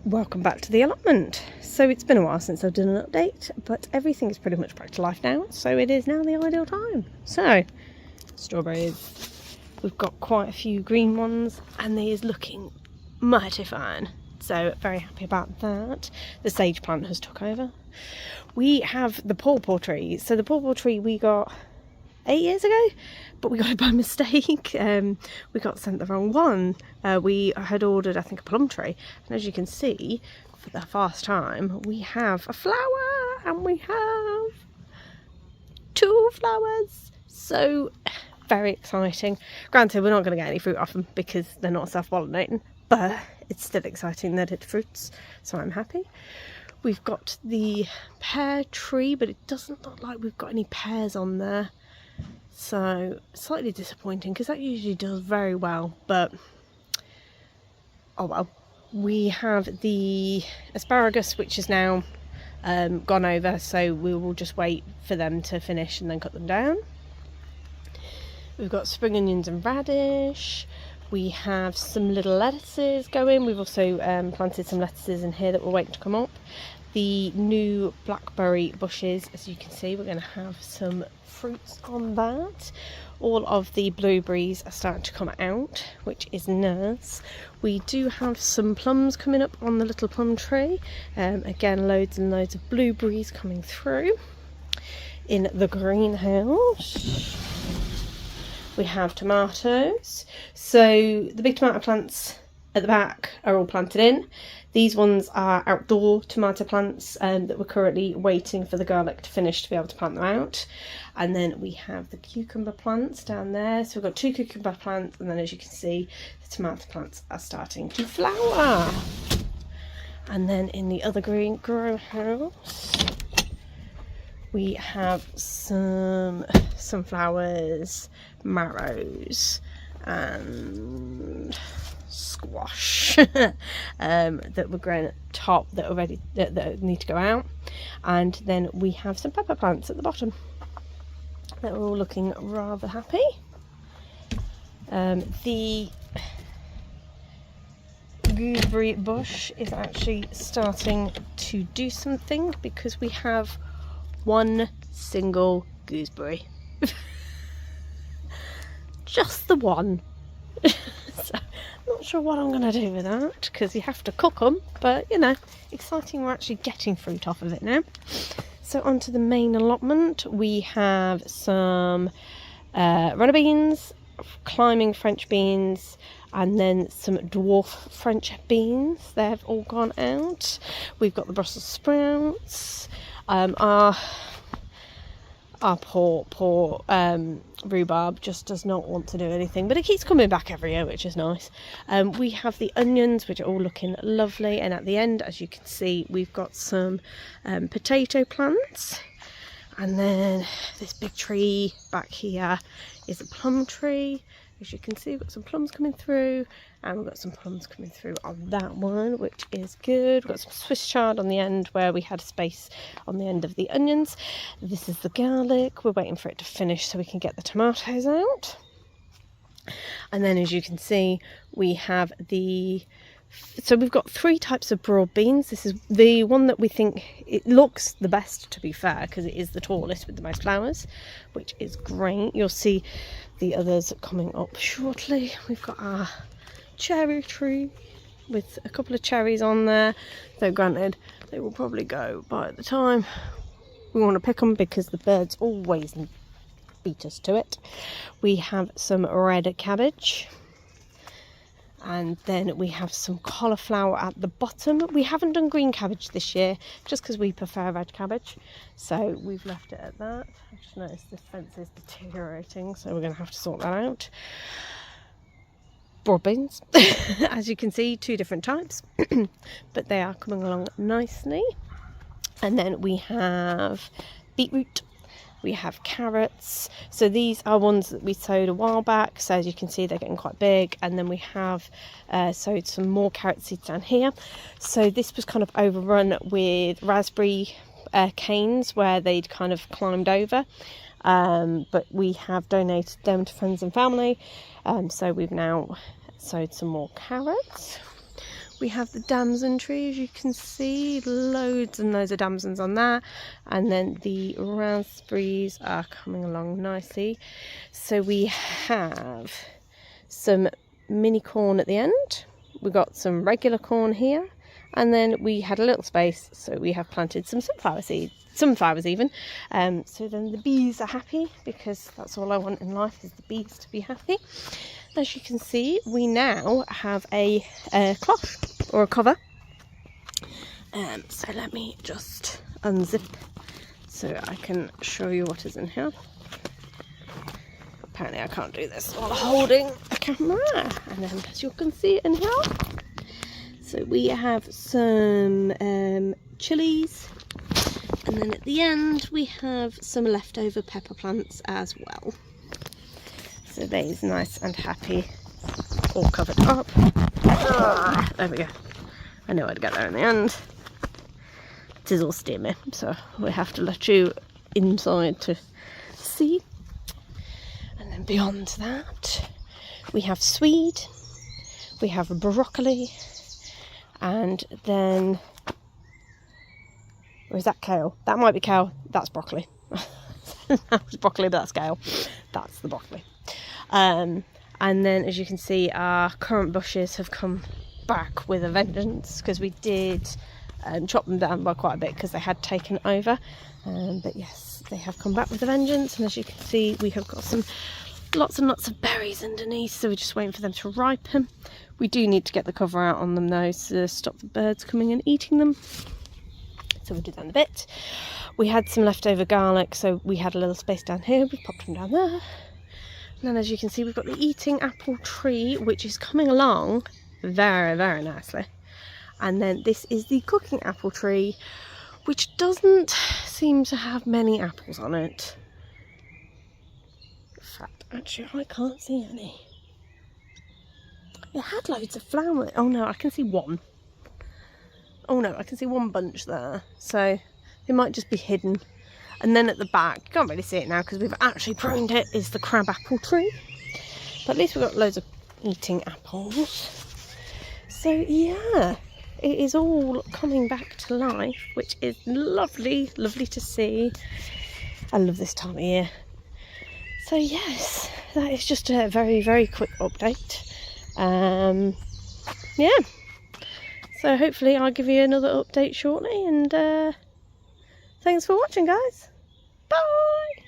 Welcome back to the allotment. So it's been a while since I've done an update, but everything is pretty much back to life now, so it is now the ideal time. So, strawberries. We've got quite a few green ones, and they is looking mighty fine. So, very happy about that. The sage plant has took over. We have the pawpaw tree. So the pawpaw tree we got 8 years ago, but we got it by mistake. We got sent the wrong one. We had ordered, I think, a plum tree, and as you can see, for the first time, we have a flower, and we have 2 flowers. So very exciting. Granted, we're not going to get any fruit off them because they're not self-pollinating, but it's still exciting that it fruits, so I'm happy. We've got the pear tree, but it doesn't look like we've got any pears on there. So, slightly disappointing because that usually does very well, but oh well. We have the asparagus, which is now gone over, so we will just wait for them to finish and then cut them down. We've got spring onions and radish. We have some little lettuces going. We've also planted some lettuces in here that we're waiting to come up. The new blackberry bushes, as you can see, we're going to have some fruits on that. All of the blueberries are starting to come out, which is nice. We do have some plums coming up on the little plum tree. Again, loads and loads of blueberries coming through. In the greenhouse, we have tomatoes. So the big tomato plants at the back are all planted in. These ones are outdoor tomato plants that we're currently waiting for the garlic to finish to be able to plant them out. And then we have the cucumber plants down there. So we've got 2 cucumber plants, and then as you can see, the tomato plants are starting to flower. And then in the other green grow house, we have some sunflowers, marrows, and squash that were grown at the top that are ready, that need to go out. And then we have some pepper plants at the bottom that are all looking rather happy. The gooseberry bush is actually starting to do something because we have 1 single gooseberry. Just the one. So, not sure what I'm going to do with that because you have to cook them, but you know, exciting, we're actually getting fruit off of it now. So onto the main allotment, we have some runner beans, climbing French beans, and then some dwarf French beans. They've all gone out. We've got the Brussels sprouts. Our poor rhubarb just does not want to do anything, but it keeps coming back every year, which is nice. We have the onions, which are all looking lovely, and at the end, as you can see, we've got some potato plants. And then this big tree back here is a plum tree. As you can see, we've got some plums coming through, and we've got some plums coming through on that one, which is good. We've got some Swiss chard on the end where we had a space on the end of the onions. This is the garlic. We're waiting for it to finish so we can get the tomatoes out. And then, as you can see, we have so we've got 3 types of broad beans. This is the one that we think it looks the best, to be fair, because it is the tallest with the most flowers, which is great. You'll see the others coming up shortly. We've got our cherry tree with a couple of cherries on there, though granted they will probably go by the time we want to pick them because the birds always beat us to it. We have some red cabbage. And then we have some cauliflower at the bottom. We haven't done green cabbage this year, just because we prefer red cabbage. So we've left it at that. I just noticed this fence is deteriorating, so we're going to have to sort that out. Broad beans, as you can see, 2 different types, but they are coming along nicely. And then we have beetroot. We have carrots. So these are ones that we sowed a while back. So as you can see, they're getting quite big. And then we have sowed some more carrot seeds down here. So this was kind of overrun with raspberry canes where they'd kind of climbed over. But we have donated them to friends and family. So we've now sowed some more carrots. We have the damson tree, as you can see, loads and loads of damsons on that. And then the raspberries are coming along nicely. So we have some mini corn at the end. We've got some regular corn here. And then we had a little space, so we have planted some sunflower seeds, sunflowers even. So then the bees are happy, because that's all I want in life, is the bees to be happy. As you can see, we now have a cloth or a cover. So let me just unzip so I can show you what is in here. Apparently I can't do this while holding a camera. And then, as you can see in here, so we have some chilies, and then at the end we have some leftover pepper plants as well. So they's nice and happy, all covered up. There we go. I know I'd get there in the end. It is all steamy, so we have to let you inside to see. And then beyond that, we have swede, we have broccoli, and then, or is that kale? That might be kale. That's broccoli. That was broccoli, but that's kale. That's the broccoli. And then, as you can see, our currant bushes have come back with a vengeance, because we did chop them down by quite a bit because they had taken over. But yes, they have come back with a vengeance, and as you can see, we have got some lots and lots of berries underneath, so we're just waiting for them to ripen. We do need to get the cover out on them though, to stop the birds coming and eating them, so we'll do that in a bit. We had some leftover garlic, so we had a little space down here. We popped them down there, and then, as you can see, we've got the eating apple tree, which is coming along very, very nicely. And then this is the cooking apple tree, which doesn't seem to have many apples on it. In fact, actually, I can't see any. It had loads of flowers. Oh no, I can see one. Oh no, I can see one bunch there. So they might just be hidden. And then at the back, you can't really see it now because we've actually pruned it, is the crab apple tree. But at least we've got loads of eating apples. So yeah, it is all coming back to life, which is lovely, lovely to see. I love this time of year. So yes, that is just a very, very quick update. Yeah, so hopefully I'll give you another update shortly, and thanks for watching, guys. Bye.